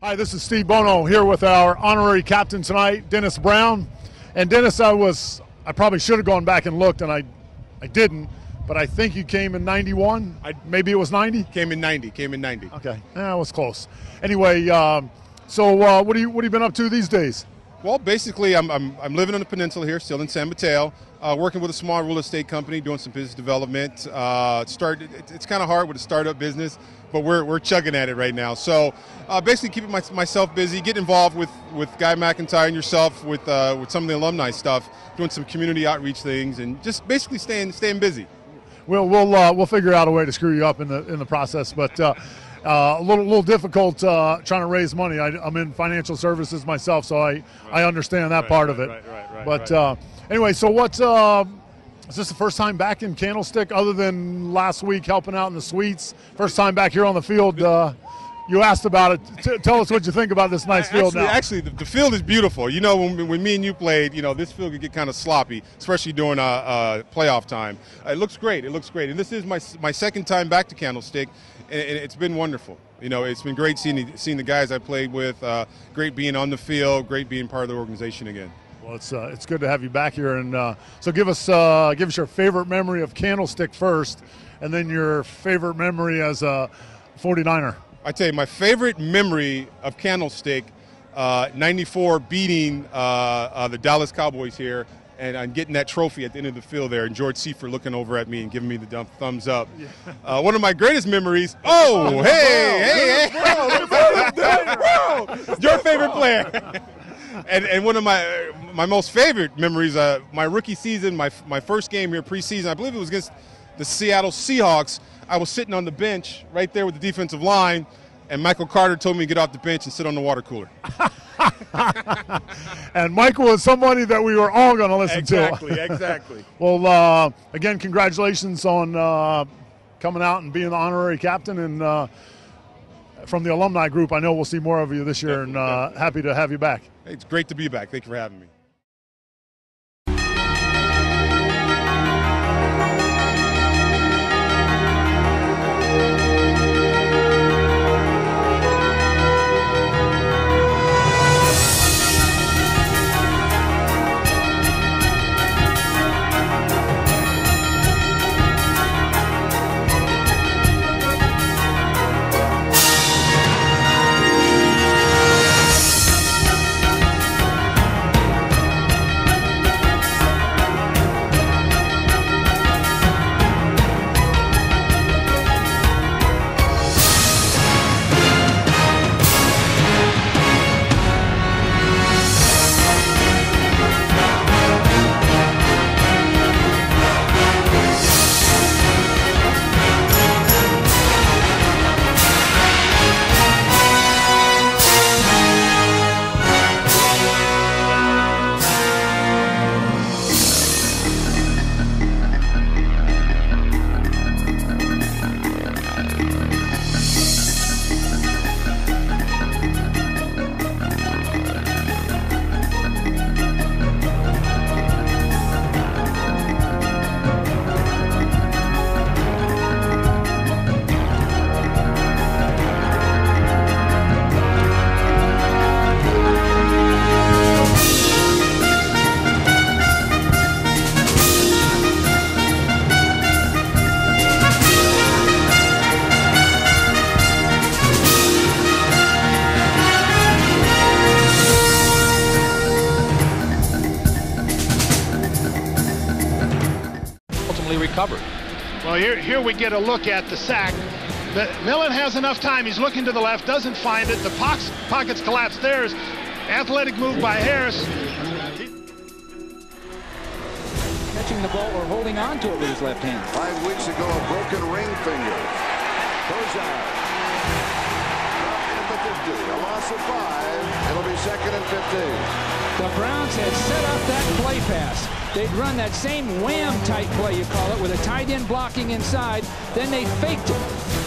Hi, this is Steve Bono here with our honorary captain tonight, Dennis Brown. And Dennis, I probably should have gone back and looked, and I didn't, but I think you came in 91. Maybe it was 90. Came in 90. Okay, that was close. Anyway, so what have you been up to these days? Well, basically, I'm living on the peninsula here, still in San Mateo, working with a small real estate company, doing some business development. It's kind of hard with a startup business, but we're chugging at it right now. So basically, keeping myself busy, getting involved with Guy McIntyre and yourself with some of the alumni stuff, doing some community outreach things, and just basically staying busy. We'll figure out a way to screw you up in the process, but. A little difficult trying to raise money. I'm in financial services myself, so I understand that part of it. Right. But anyway, so is this the first time back in Candlestick other than last week helping out in the suites? First time back here on the field. You asked about it. Tell us what you think about this nice field now. Actually, the field is beautiful. You know, when me and you played, this field could get kind of sloppy, especially during playoff time. It looks great. And this is my second time back to Candlestick, and it's been wonderful. It's been great seeing the guys I played with. Great being on the field. Great being part of the organization again. Well, it's good to have you back here, and so give us your favorite memory of Candlestick first, and then your favorite memory as a 49er. I tell you, my favorite memory of Candlestick, 94 beating the Dallas Cowboys here, and getting that trophy at the end of the field there, and George Seifert looking over at me and giving me the thumbs up. Yeah. One of my greatest memories. Oh, hey! Your favorite player. And one of my most favorite memories, my rookie season, my first game here preseason, I believe it was against the Seattle Seahawks. I was sitting on the bench right there with the defensive line, and Michael Carter told me to get off the bench and sit on the water cooler. And Michael is somebody that we were all going to listen to. Exactly. Well, again, congratulations on coming out and being the honorary captain. And from the alumni group, I know we'll see more of you this year, and happy to have you back. It's great to be back. Thank you for having me. Recovered. Well, here we get a look at the sack. Millen has enough time. He's looking to the left, doesn't find it. The pockets collapse. There's athletic move by Harris. Catching the ball or holding on to it with his left hand. 5 weeks ago, a broken ring finger. Kozar. At the 50. A loss of 5. It'll be 2nd and 15. The Browns had set up that play pass. They'd run that same wham-type play, you call it, with a tight end blocking inside. Then they faked it.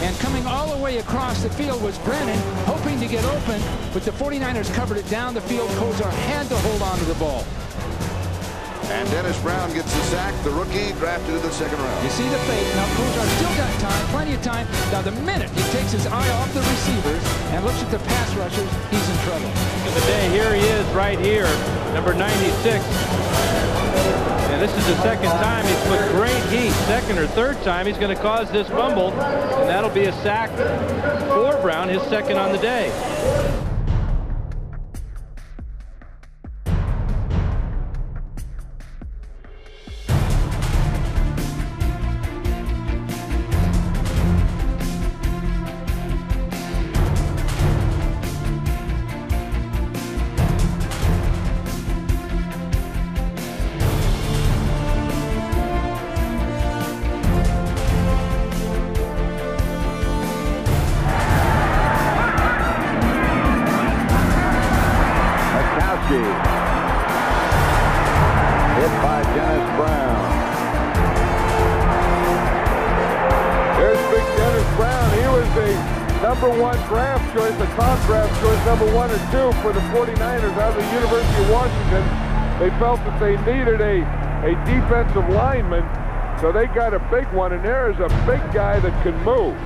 And coming all the way across the field was Brennan, hoping to get open, but the 49ers covered it down the field. Kozar had to hold on to the ball. And Dennis Brown gets the sack, the rookie drafted in the second round. You see the fake. Now, Kozar still got time, plenty of time. Now, the minute he takes his eye off the receivers and looks at the pass rushers, he's in trouble. In the day, here he is right here, number 96. And this is the second time he's put great heat. Second or third time he's going to cause this fumble, and that'll be a sack for Brown, his second on the day. Hit by Dennis Brown. There's big Dennis Brown. He was the #1 draft choice, the top draft choice, #1 or 2 for the 49ers out of the University of Washington. They felt that they needed a defensive lineman, so they got a big one, and there is a big guy that can move.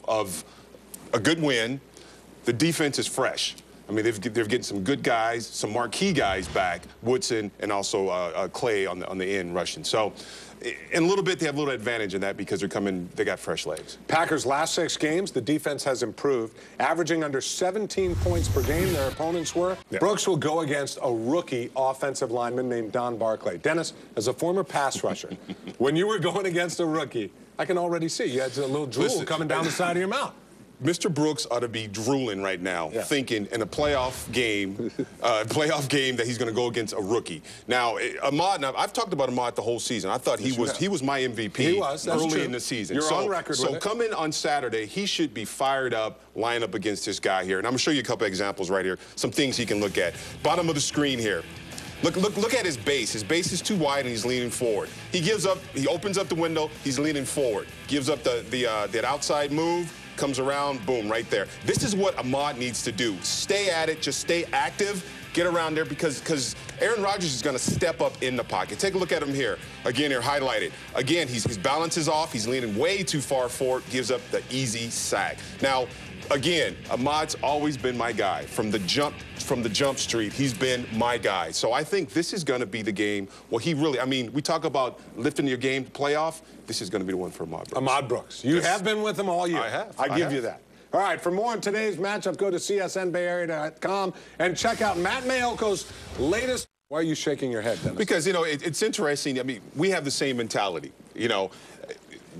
Of a good win, the defense is fresh. I mean, they're getting some good guys, some marquee guys back, Woodson and also Clay on the end rushing. So, in a little bit, they have a little advantage in that because they got fresh legs. Packers' last 6 games, the defense has improved, averaging under 17 points per game. Their opponents were. Yeah. Brooks will go against a rookie offensive lineman named Don Barclay. Dennis, as a former pass rusher, when you were going against a rookie, I can already see you had a little drool coming down the side of your mouth. Mr. Brooks ought to be drooling right now, thinking in a playoff game that he's going to go against a rookie. Now, Ahmad, I've talked about Ahmad the whole season. I thought he was my MVP early in the season. You're on record with it. So coming on Saturday, he should be fired up, line up against this guy here. And I'm going to show you a couple examples right here, some things he can look at. Bottom of the screen here. Look at his base. His base is too wide and he's leaning forward. He opens up the window, he's leaning forward. Gives up that outside move, comes around, boom, right there. This is what Ahmad needs to do. Stay at it, just stay active, get around there because Aaron Rodgers is going to step up in the pocket. Take a look at him here. Again, here, highlighted. Again, his balance is off. He's leaning way too far forward, gives up the easy sack. Now, again, Ahmad's always been my guy. From the jump street, he's been my guy. So I think this is going to be the game. Well, I mean, we talk about lifting your game to playoff. This is going to be the one for Ahmad Brooks. Ahmad Brooks. You have been with him all year. I have. I give you that. All right, for more on today's matchup, go to csnbayarea.com and check out Matt Mayoko's latest. Why are you shaking your head, Dennis? Because, you know, it's interesting. I mean, we have the same mentality. You know,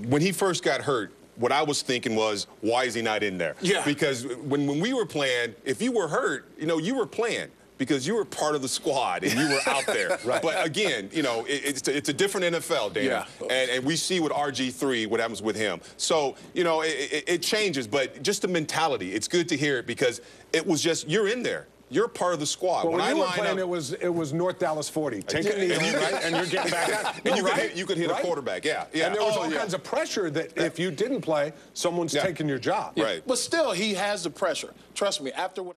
when he first got hurt, what I was thinking was, why is he not in there? Yeah. Because when we were playing, if you were hurt, you know, you were playing because you were part of the squad and you were out there. Right. But again, you know, it's a different NFL, Dana. Yeah. And we see with RG3 what happens with him. So, you know, it changes, but just the mentality, it's good to hear it because it was just, you're in there. You're part of the squad. Well, when I you were line playing, up, it was North Dallas 40. Take a knee, right? And you're getting back out. and No, you could hit right? a quarterback, yeah. And there was all kinds of pressure that if you didn't play, someone's taking your job. Right. But still, he has the pressure. Trust me, after what